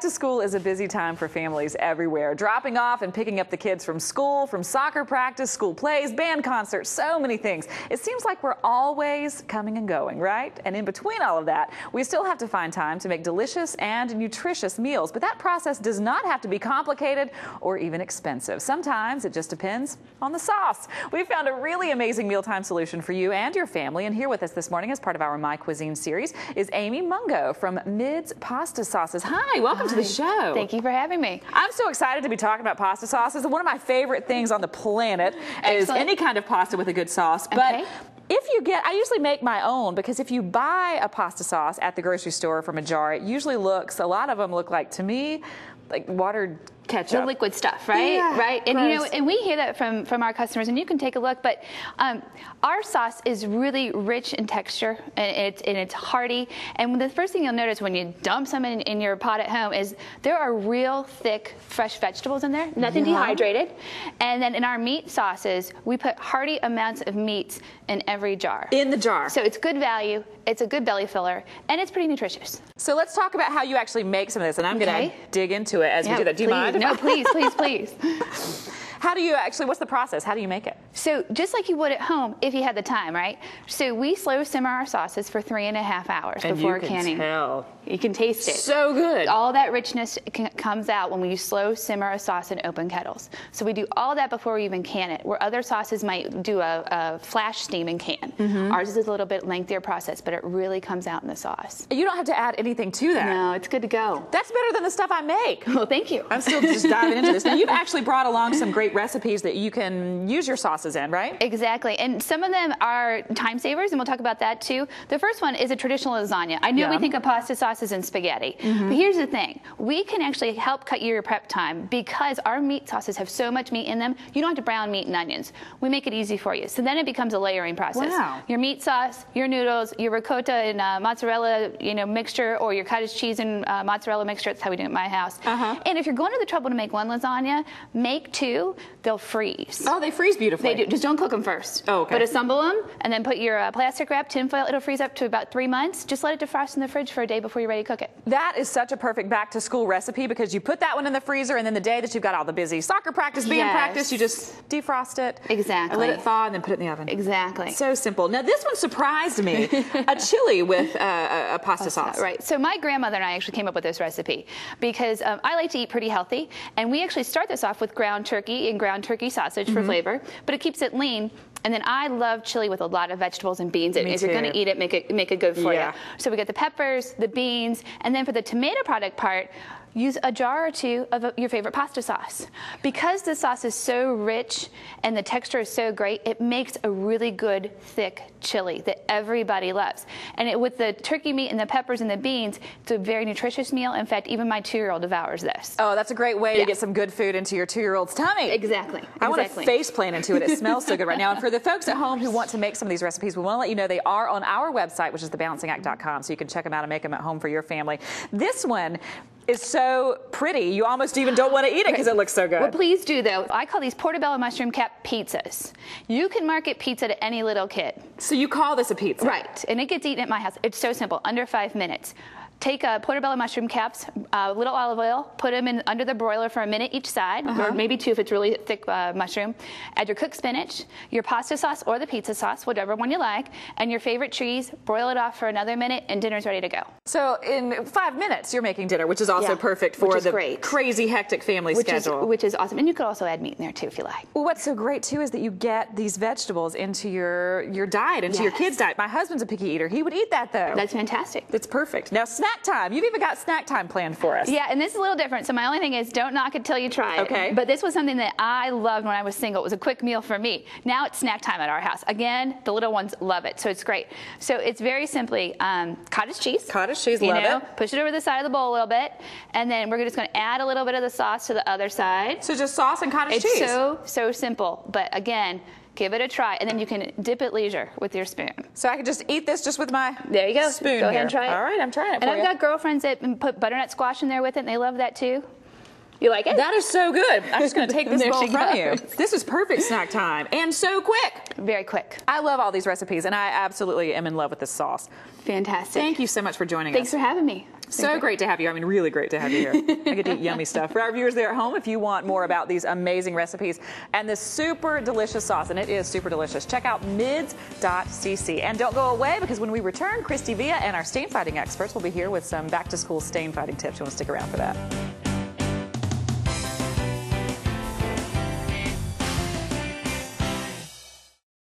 to school is a busy time for families everywhere. Dropping off and picking up the kids from school, from soccer practice, school plays, band concerts, so many things. It seems like we're always coming and going, right? And in between all of that, we still have to find time to make delicious and nutritious meals. But that process does not have to be complicated or even expensive. Sometimes it just depends on the sauce. We've found a really amazing mealtime solution for you and your family. And here with us this morning as part of our My Cuisine series is Amy Mungo from Mid's Pasta Sauces. Hi, welcome to the show. Thank you for having me. I'm so excited to be talking about pasta sauces. One of my favorite things on the planet is any kind of pasta with a good sauce. But if you get, I usually make my own, because if you buy a pasta sauce at the grocery store from a jar, it usually looks, a lot of them look like, to me, like watered ketchup. The liquid stuff, right? Yeah, right. And gross. you know, and we hear that from our customers, and you can take a look. But our sauce is really rich in texture, and it's hearty. And the first thing you'll notice when you dump some in your pot at home is there are real thick, fresh vegetables in there, nothing dehydrated. And then in our meat sauces, we put hearty amounts of meats in every jar. In the jar. So it's good value, it's a good belly filler, and it's pretty nutritious. So let's talk about how you actually make some of this, and I'm going to dig into it as we do that. Do you mind? No, please, please, please. How do you actually, what's the process? How do you make it? So just like you would at home if you had the time, right? So we slow simmer our sauces for 3.5 hours before canning. Tell. You can taste it. So good. All that richness comes out when we slow simmer a sauce in open kettles. So we do all that before we even can it, where other sauces might do a flash steam and can. Ours is a little bit lengthier process, but it really comes out in the sauce. You don't have to add anything to that. No, it's good to go. That's better than the stuff I make. Well, thank you. I'm still just diving into this. Now, you've actually brought along some great recipes that you can use your sauces in, right? Exactly. And some of them are time savers, and we'll talk about that too. The first one is a traditional lasagna. I know we think of pasta sauces and spaghetti, but here's the thing. We can actually help cut your prep time because our meat sauces have so much meat in them, you don't have to brown meat and onions. We make it easy for you. So then it becomes a layering process. Wow. Your meat sauce, your noodles, your ricotta and mozzarella mixture, or your cottage cheese and mozzarella mixture. That's how we do it at my house. And if you're going to the trouble to make one lasagna, make two. They'll freeze. Oh, they freeze beautifully. They do. Just don't cook them first. Oh, okay. But assemble them and then put your plastic wrap, tinfoil. It'll freeze up to about 3 months. Just let it defrost in the fridge for a day before you're ready to cook it. That is such a perfect back to school recipe, because you put that one in the freezer, and then the day that you've got all the busy soccer practice, band practice, you just defrost it. Exactly. And let it thaw and then put it in the oven. Exactly. So simple. Now, this one surprised me. A chili with a pasta sauce. Right. So my grandmother and I actually came up with this recipe because I like to eat pretty healthy, and we actually start this off with ground turkey and ground turkey sausage for flavor, but it keeps it lean. And then I love chili with a lot of vegetables and beans. If you're going to eat it, make it good for you. So we got the peppers, the beans, and then for the tomato product part, use a jar or two of your favorite pasta sauce. Because the sauce is so rich and the texture is so great, it makes a really good, thick chili that everybody loves. And with the turkey meat and the peppers and the beans, it's a very nutritious meal. In fact, even my 2-year-old devours this. Oh, that's a great way to get some good food into your 2-year-old's tummy. Exactly. I want to face plant into it. It smells so good right now. And for the folks at home who want to make some of these recipes, we want to let you know they are on our website, which is thebalancing.com, so you can check them out and make them at home for your family. This one is so pretty, you almost even don't want to eat it because it looks so good. Well, please do, though. I call these portobello mushroom cap pizzas. You can market pizza to any little kid. So you call this a pizza? Right, and it gets eaten at my house. It's so simple, under 5 minutes. Take portobello mushroom caps, a little olive oil, put them in under the broiler for a minute each side, or maybe 2 if it's really thick mushroom. Add your cooked spinach, your pasta sauce or the pizza sauce, whatever one you like, and your favorite cheese. Broil it off for another minute, and dinner's ready to go. So in 5 minutes, you're making dinner, which is also perfect for the crazy, hectic family schedule. Which is awesome. And you could also add meat in there, too, if you like. Well, what's so great, too, is that you get these vegetables into your diet, into your kids' diet. My husband's a picky eater. He would eat that, though. That's fantastic. It's perfect. Now, snack time. You've even got snack time planned for us. Yeah, and this is a little different. So my only thing is don't knock it till you try it. Okay. But this was something that I loved when I was single. It was a quick meal for me. Now it's snack time at our house. Again, the little ones love it, so it's great. So it's very simply cottage cheese. Cottage cheese, love it. Push it over the side of the bowl a little bit, and then we're just going to add a little bit of the sauce to the other side. So just sauce and cottage cheese. It's so simple, but again, give it a try, and then you can dip at leisure with your spoon. So I can just eat this just with my there you go. spoon Go ahead and try it. All right, I'm trying it for you. And I've got girlfriends that put butternut squash in there with it, and they love that too. You like it? That is so good. I'm just going to take this There bowl she from you. goes. This is perfect snack time and so quick. Very quick. I love all these recipes, and I absolutely am in love with this sauce. Fantastic. Thank you so much for joining Thanks us. for having me. So great to have you. I mean, really great to have you here. I get to eat yummy stuff. For our viewers there at home, if you want more about these amazing recipes and this super delicious sauce, and it is super delicious, check out mids.cc. And don't go away, because when we return, Christy Villa and our stain fighting experts will be here with some back-to-school stain fighting tips. You want to stick around for that.